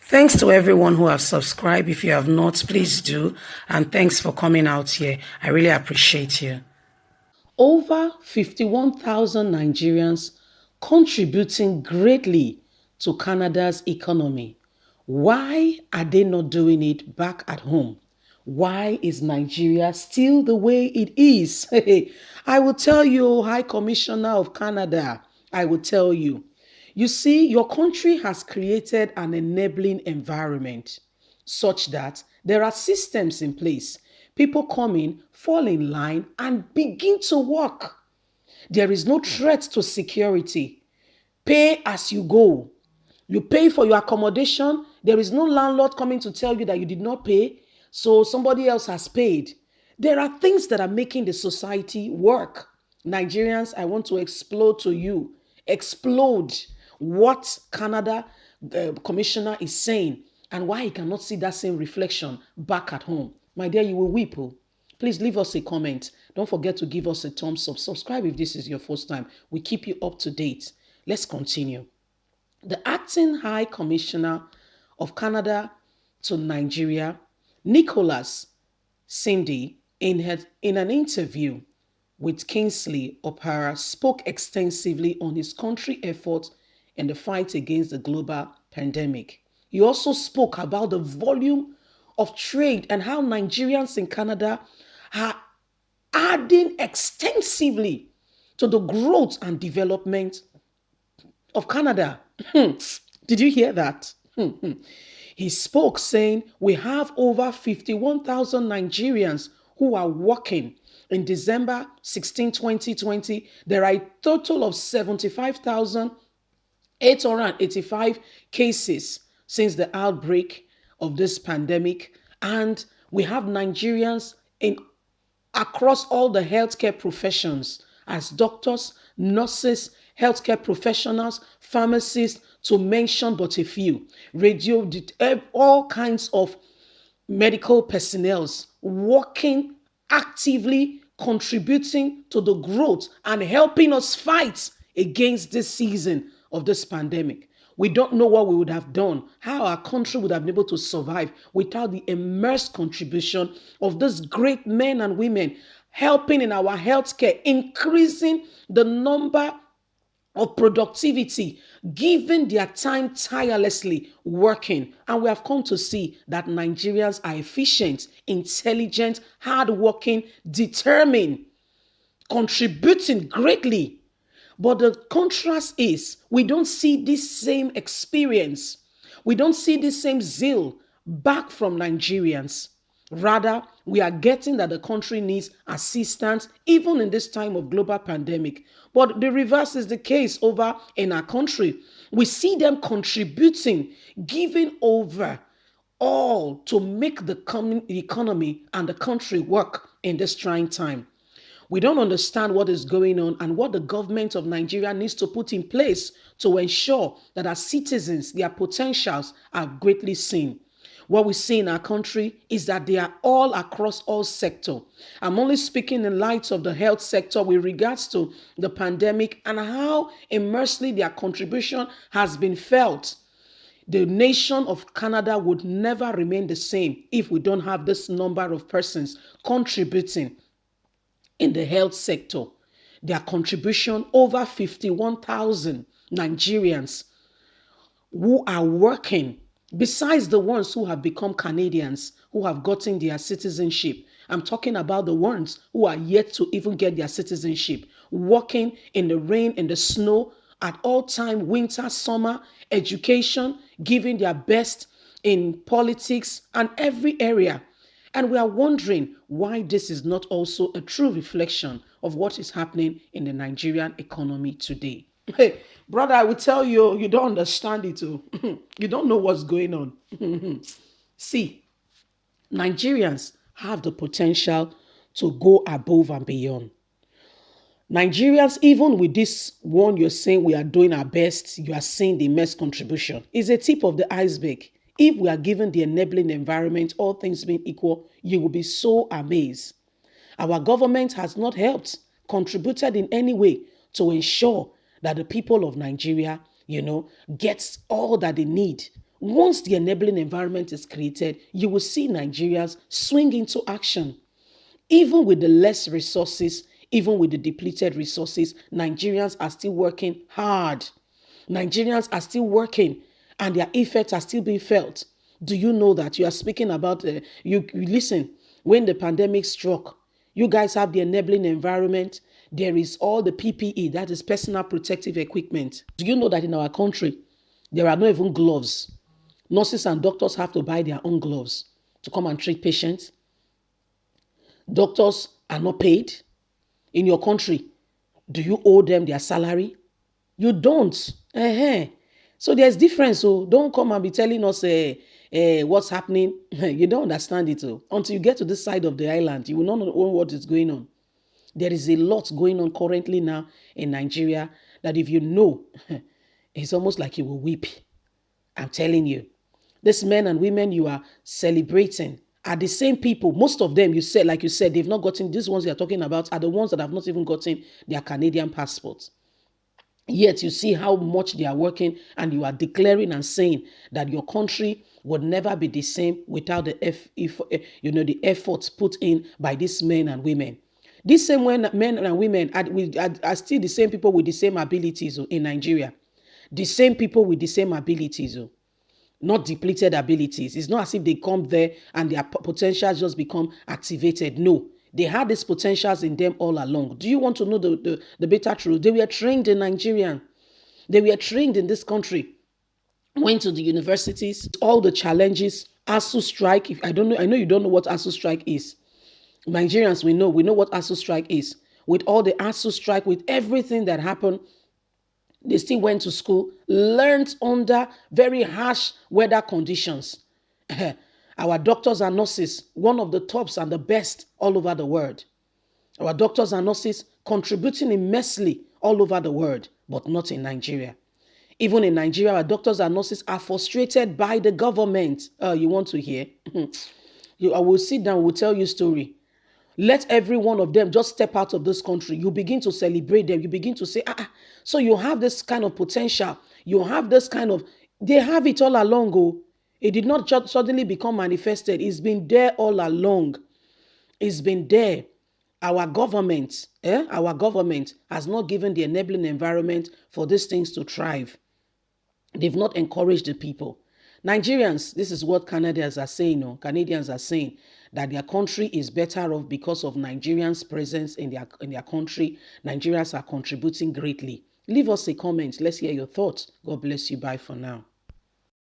Thanks to everyone who have subscribed. If you have not, please do. And thanks for coming out here. I really appreciate you. Over 51,000 Nigerians contributing greatly to Canada's economy. Why are they not doing it back at home? Why is Nigeria still the way it is? I will tell you, High Commissioner of Canada, I will tell you. You see, your country has created an enabling environment such that there are systems in place. People come in, fall in line, and begin to work. There is no threat to security. Pay as you go. You pay for your accommodation. There is no landlord coming to tell you that you did not pay, so somebody else has paid. There are things that are making the society work. Nigerians, I want to explode to you. Explode what Canada commissioner is saying and why he cannot see that same reflection back at home. My dear, you will weep. Oh. Please leave us a comment. Don't forget to give us a thumbs up. Subscribe if this is your first time. We keep you up to date. Let's continue. The acting High Commissioner of Canada to Nigeria, Nicholas Cindy, in an interview with Kingsley Opara, spoke extensively on his country's efforts in the fight against the global pandemic. He also spoke about the volume of trade and how Nigerians in Canada are adding extensively to the growth and development of Canada. Did you hear that? He spoke saying, we have over 51,000 Nigerians who are working. In December 16, 2020, there are a total of 75,885 cases since the outbreak of this pandemic. And we have Nigerians in across all the healthcare professions as doctors, nurses, healthcare professionals, pharmacists, to mention but a few, all kinds of medical personnel working actively, contributing to the growth and helping us fight against this season of this pandemic. We don't know what we would have done, how our country would have been able to survive without the immense contribution of these great men and women helping in our healthcare, increasing the number of productivity, giving their time tirelessly working. And we have come to see that Nigerians are efficient, intelligent, hardworking, determined, contributing greatly. But the contrast is we don't see this same experience. We don't see this same zeal back from Nigerians. Rather, we are getting that the country needs assistance even in this time of global pandemic. But the reverse is the case over in our country. We see them contributing, giving over all to make the economy and the country work in this trying time. We don't understand what is going on and what the government of Nigeria needs to put in place to ensure that our citizens, their potentials are greatly seen. What we see in our country is that they are all across all sectors. I'm only speaking in light of the health sector with regards to the pandemic and how immensely their contribution has been felt. The nation of Canada would never remain the same if we don't have this number of persons contributing in the health sector. Their contribution, over 51,000 Nigerians who are working, besides the ones who have become Canadians, who have gotten their citizenship. I'm talking about the ones who are yet to even get their citizenship, working in the rain, in the snow, at all time, winter, summer, education, giving their best in politics and every area. And we are wondering why this is not also a true reflection of what is happening in the Nigerian economy today. Hey, brother, I will tell you, you don't understand it. You don't know what's going on. See, Nigerians have the potential to go above and beyond. Nigerians, even with this one, you're saying we are doing our best, you are seeing the immense contribution, is a tip of the iceberg. If we are given the enabling environment, all things being equal, you will be so amazed. Our government has not helped, contributed in any way to ensure that the people of Nigeria, gets all that they need Once the enabling environment is created, you will see Nigerians swing into action. Even with the less resources, even with the depleted resources, Nigerians are still working hard. Nigerians are still working and their effects are still being felt. Do you know that? You are speaking about, you listen, when the pandemic struck, you guys have the enabling environment. There is all the PPE, that is personal protective equipment. Do you know that in our country, there are not even gloves? Nurses and doctors have to buy their own gloves to come and treat patients. Doctors are not paid in your country. Do you owe them their salary? You don't. So there's difference. So don't come and be telling us what's happening. You don't understand it. Until you get to this side of the island, you will not know what is going on. There is a lot going on currently now in Nigeria that if you know, it's almost like you will weep. I'm telling you. These men and women you are celebrating are the same people. Most of them, you said, like you said, they've not gotten, these ones you're talking about are the ones that have not even gotten their Canadian passports. Yet you see how much they are working, and you are declaring and saying that your country would never be the same without the efforts put in by these men and women. These same men and women are still the same people with the same abilities in Nigeria. The same people with the same abilities. Not depleted abilities. It's not as if they come there and their potentials just become activated. No, they had these potentials in them all along. Do you want to know the bitter truth? They were trained in Nigeria. They were trained in this country. Went to the universities. All the challenges. ASU strike. I know you don't know what ASU strike is. Nigerians, we know what ASU strike is. With all the ASU strike, with everything that happened, they still went to school, learned under very harsh weather conditions. Our doctors and nurses, one of the tops and the best all over the world. Our doctors and nurses contributing immensely all over the world, but not in Nigeria. Even in Nigeria, our doctors and nurses are frustrated by the government. You want to hear? I will sit down, we'll tell you a story. Let every one of them just step out of this country. You begin to celebrate them. You begin to say, so you have this kind of potential. You have this kind of, they have it all along. Oh. It did not just suddenly become manifested. It's been there all along. It's been there. Our government has not given the enabling environment for these things to thrive. They've not encouraged the people. Nigerians, this is what Canadians are saying, that their country is better off because of Nigerians' presence in their country. Nigerians are contributing greatly. Leave us a comment. Let's hear your thoughts. God bless you. Bye for now.